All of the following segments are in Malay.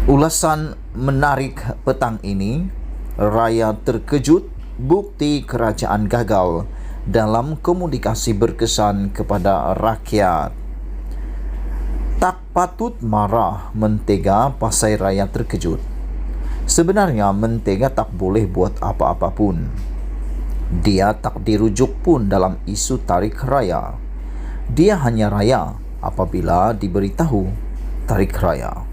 Ulasan menarik petang ini, Raya terkejut, bukti kerajaan gagal dalam komunikasi berkesan kepada rakyat. Tak patut marah mentega pasal Raya terkejut. Sebenarnya mentega tak boleh buat apa-apa pun. Dia tak dirujuk pun dalam isu tarik raya. Dia hanya raya apabila diberitahu tarik raya.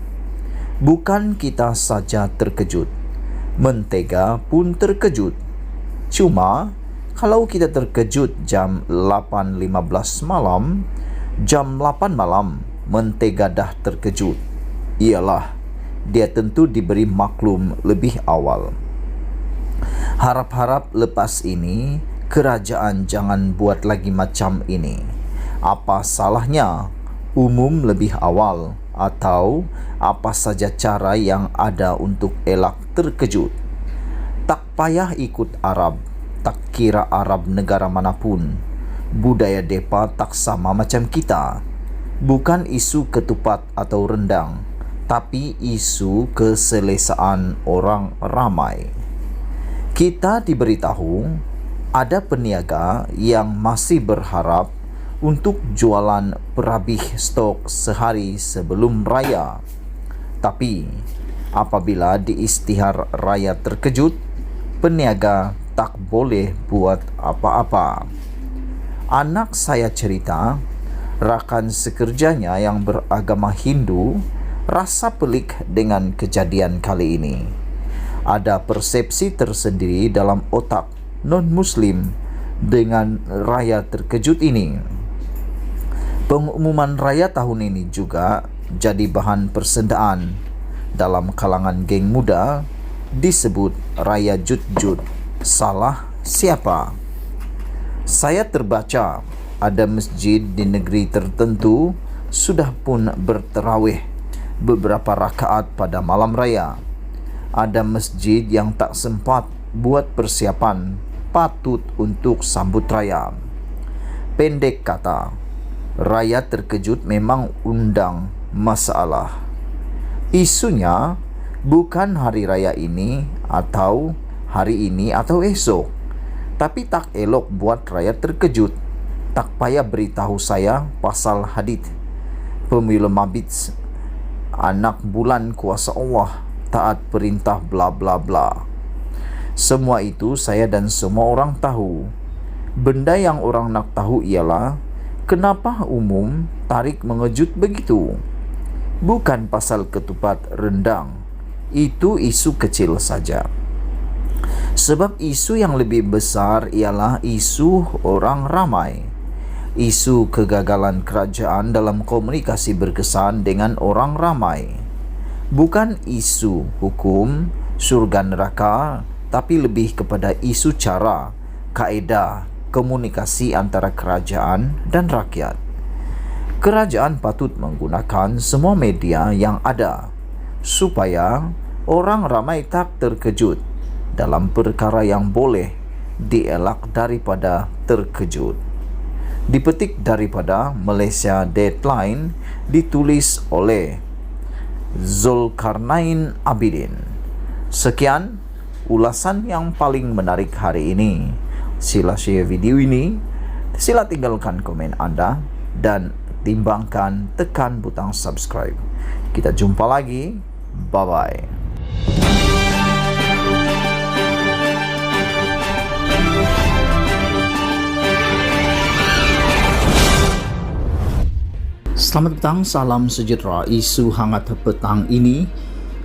Bukan kita saja terkejut, mentega pun terkejut. Cuma kalau kita terkejut jam 8.15 malam, jam 8 malam mentega dah terkejut. Iyalah, dia tentu diberi maklum lebih awal. Harap-harap lepas ini kerajaan jangan buat lagi macam ini. Apa salahnya umum lebih awal, atau apa saja cara yang ada untuk elak terkejut. Tak payah ikut Arab, tak kira Arab negara manapun. Budaya depa tak sama macam kita. Bukan isu ketupat atau rendang, tapi isu keselesaan orang ramai. Kita diberitahu ada peniaga yang masih berharap untuk jualan perhabis stok sehari sebelum raya. Tapi apabila diisytihar raya terkejut, peniaga tak boleh buat apa-apa. Anak saya cerita, rakan sekerjanya yang beragama Hindu rasa pelik dengan kejadian kali ini. Ada persepsi tersendiri dalam otak non-Muslim dengan raya terkejut ini. Pengumuman raya tahun ini juga jadi bahan persendaan. Dalam kalangan geng muda disebut raya jut-jut. Salah siapa? Saya terbaca ada masjid di negeri tertentu sudah pun berterawih beberapa rakaat pada malam raya. Ada masjid yang tak sempat buat persiapan patut untuk sambut raya. Pendek kata, raya terkejut memang undang masalah. Isunya bukan hari raya ini atau esok. Tapi tak elok buat raya terkejut. Tak payah beritahu saya pasal hadith pemilu mabit, anak bulan kuasa Allah, taat perintah bla bla bla. Semua itu saya dan semua orang tahu. Benda yang orang nak tahu ialah kenapa umum tarik mengejut begitu. Bukan pasal ketupat rendang. Itu isu kecil saja. Sebab isu yang lebih besar ialah isu orang ramai. Isu kegagalan kerajaan dalam komunikasi berkesan dengan orang ramai. Bukan isu hukum, surga neraka, tapi lebih kepada isu cara, kaedah, komunikasi antara kerajaan dan rakyat. Kerajaan patut menggunakan semua media yang ada supaya orang ramai tak terkejut dalam perkara yang boleh dielak daripada terkejut. Dipetik daripada Malaysia Deadline, ditulis oleh Zulkarnain Abidin. Sekian ulasan yang paling menarik hari ini. Sila share video ini, sila tinggalkan komen anda, dan timbangkan tekan butang subscribe. Kita jumpa lagi. Bye-bye. Selamat petang, salam sejahtera. Isu hangat petang ini,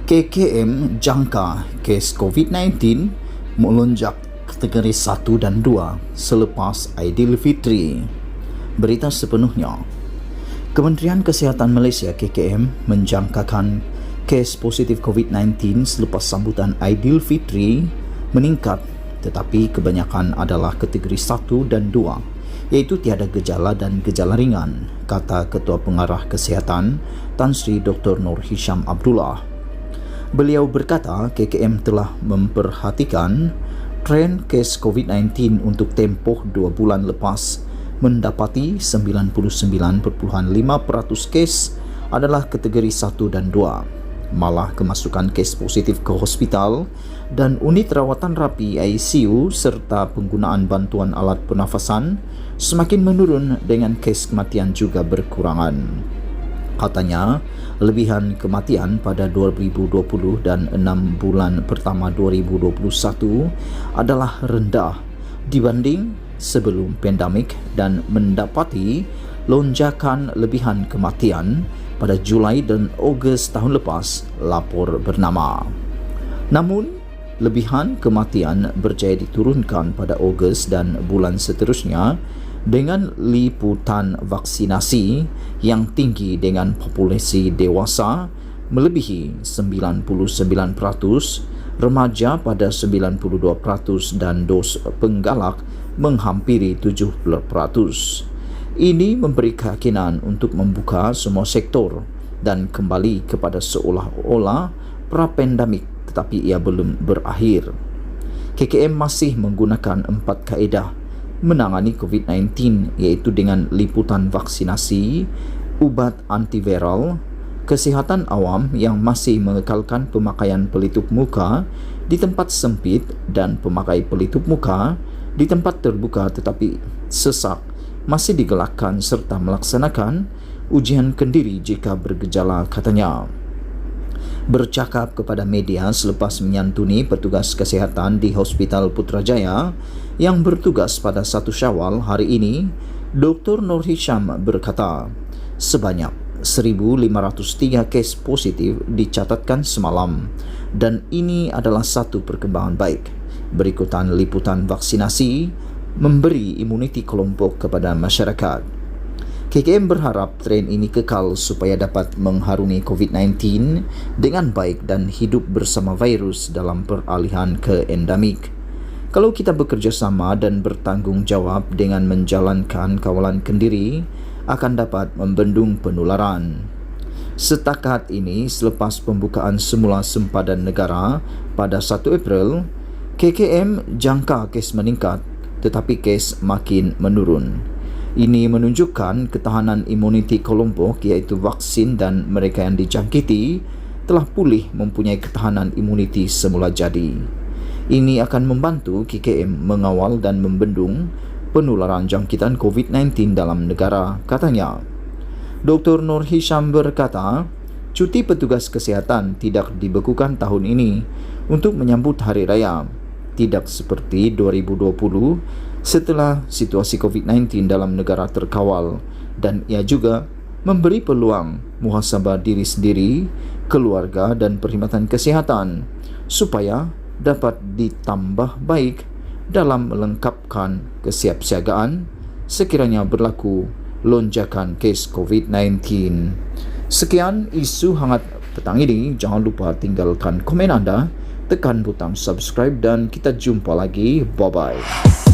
KKM jangka kes COVID-19 melonjak kategori 1 dan 2 selepas Aidilfitri. Berita sepenuhnya. Kementerian Kesihatan Malaysia KKM menjangkakan kes positif COVID-19 selepas sambutan Aidilfitri meningkat, tetapi kebanyakan adalah kategori 1 dan 2, iaitu tiada gejala dan gejala ringan, kata Ketua Pengarah Kesihatan Tan Sri Dr. Nur Hisham Abdullah. Beliau berkata KKM telah memperhatikan tren kes COVID-19 untuk tempoh 2 bulan lepas mendapati 99.5% kes adalah kategori 1 dan 2. malah kemasukan kes positif ke hospital dan unit rawatan rapi ICU serta penggunaan bantuan alat pernafasan semakin menurun dengan kes kematian juga berkurangan. Katanya, lebihan kematian pada 2020 dan 6 bulan pertama 2021 adalah rendah dibanding sebelum pandemik dan mendapati lonjakan lebihan kematian pada Julai dan Ogos tahun lepas, lapor bernama. Namun, lebihan kematian berjaya diturunkan pada Ogos dan bulan seterusnya dengan liputan vaksinasi yang tinggi dengan populasi dewasa melebihi 99%, remaja pada 92% dan dos penggalak menghampiri 70%. Ini memberi keyakinan untuk membuka semua sektor dan kembali kepada seolah-olah pra-pandemik, tetapi ia belum berakhir. KKM masih menggunakan 4 kaedah menangani COVID-19, iaitu dengan liputan vaksinasi, ubat antiviral, kesihatan awam yang masih mengekalkan pemakaian pelitup muka di tempat sempit dan pemakai pelitup muka di tempat terbuka tetapi sesak masih digalakkan serta melaksanakan ujian kendiri jika bergejala, katanya. Bercakap kepada media selepas menyantuni petugas kesihatan di Hospital Putrajaya yang bertugas pada 1 Syawal hari ini, Dr. Nur Hisham berkata, sebanyak 1,503 kes positif dicatatkan semalam dan ini adalah satu perkembangan baik. Berikutan liputan vaksinasi memberi imuniti kelompok kepada masyarakat. KKM berharap tren ini kekal supaya dapat mengharungi COVID-19 dengan baik dan hidup bersama virus dalam peralihan ke endemik. Kalau kita bekerjasama dan bertanggungjawab dengan menjalankan kawalan kendiri, akan dapat membendung penularan. Setakat ini, selepas pembukaan semula sempadan negara pada 1 April, KKM jangka kes meningkat tetapi kes makin menurun. Ini menunjukkan ketahanan imuniti kelompok, iaitu vaksin dan mereka yang dijangkiti telah pulih mempunyai ketahanan imuniti semula jadi. Ini akan membantu KKM mengawal dan membendung penularan jangkitan COVID-19 dalam negara, katanya. Dr. Nur Hisham berkata, cuti petugas kesihatan tidak dibekukan tahun ini untuk menyambut hari raya. Tidak seperti 2020 setelah situasi COVID-19 dalam negara terkawal, dan ia juga memberi peluang muhasabah diri sendiri, keluarga dan perkhidmatan kesihatan supaya dapat ditambah baik dalam melengkapkan kesiapsiagaan sekiranya berlaku lonjakan kes COVID-19. Sekian isu hangat petang ini. Jangan lupa tinggalkan komen anda, tekan butang subscribe dan kita jumpa lagi. Bye-bye.